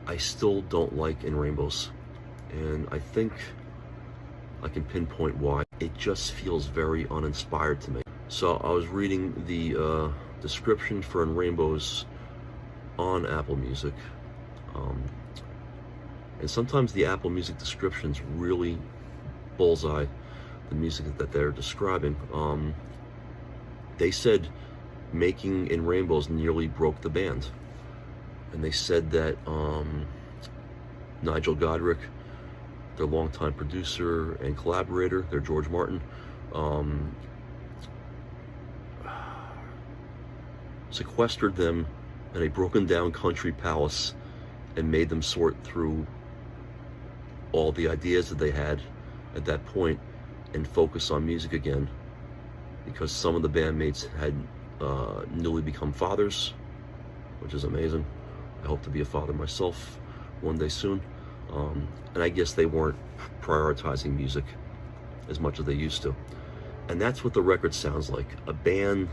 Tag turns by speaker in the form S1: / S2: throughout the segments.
S1: I still don't like In Rainbows. And I think I can pinpoint why. It just feels very uninspired to me. So I was reading the description for In Rainbows on Apple Music. And sometimes the Apple Music descriptions really bullseye the music that they're describing. They said making In Rainbows nearly broke the band. And they said that Nigel Godrich, their longtime producer and collaborator, their George Martin, sequestered them in a broken down country palace and made them sort through all the ideas that they had at that point and focus on music again, because some of the bandmates had newly become fathers, which is amazing. I hope to be a father myself one day soon. And I guess they weren't prioritizing music as much as they used to. And that's what the record sounds like. A band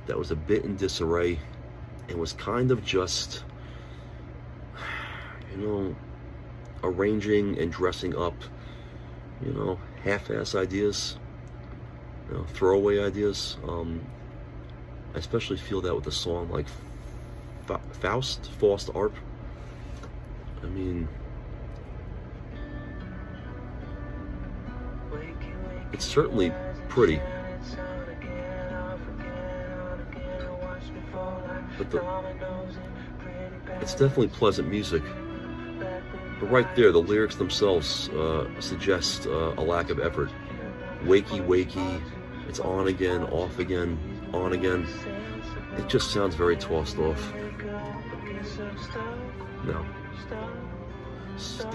S1: that was a bit in disarray and was kind of just, arranging and dressing up, half-ass ideas, throwaway ideas. I especially feel that with a song like Faust Arp. I mean, it's certainly pretty, but it's definitely pleasant music. But right there, the lyrics themselves suggest a lack of effort. Wakey, wakey, it's on again, off again, on again. It just sounds very tossed off. No. Stop.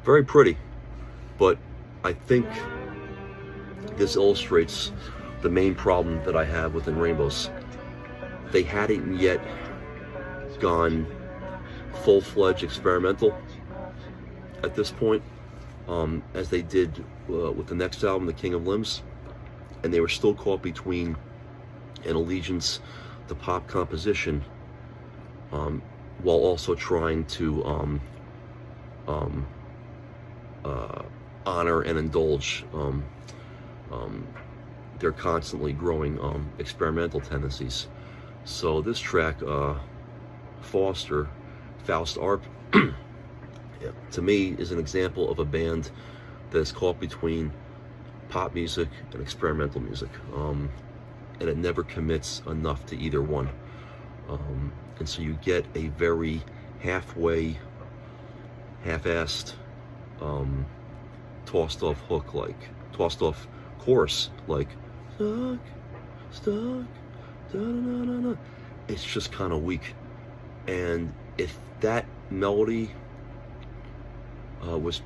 S1: Very pretty, but I think this illustrates the main problem that I have with In Rainbows. They hadn't yet gone full-fledged experimental at this point, as they did with the next album, The King of Limbs, and they were still caught between an allegiance to pop composition, while also trying to honor and indulge their constantly growing experimental tendencies. So this track, Faust Arp, to me is an example of a band that is caught between pop music and experimental music, and it never commits enough to either one, and so you get a very half-assed, tossed off chorus like stuck, da-da-da-da-da. It's just kind of weak. And if that melody was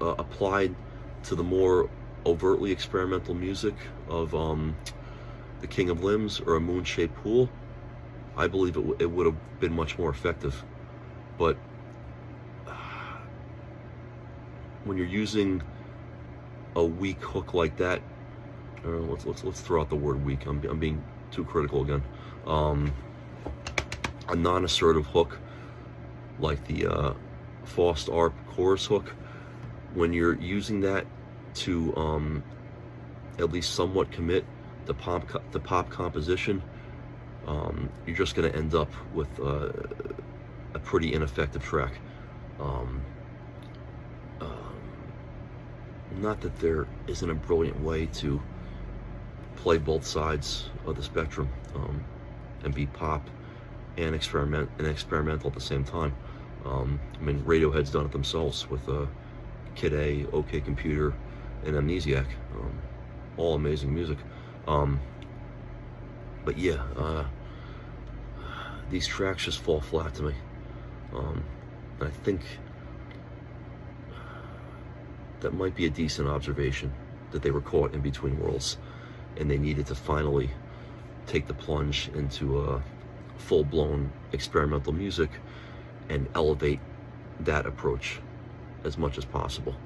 S1: applied to the more overtly experimental music of The King of Limbs or A Moon-Shaped Pool, I believe it would have been much more effective. But when you're using a weak hook like that, let's throw out the word weak. I'm being too critical again. A non-assertive hook like the Faust Arp chorus hook, when you're using that to at least somewhat commit the pop composition, you're just going to end up with a pretty ineffective track. Not that there isn't a brilliant way to play both sides of the spectrum, and be pop and experimental at the same time. I mean, Radiohead's done it themselves with Kid A, OK Computer, and Amnesiac. All amazing music. But yeah, these tracks just fall flat to me. I think that might be a decent observation, that they were caught in between worlds and they needed to finally take the plunge into full-blown experimental music and elevate that approach as much as possible.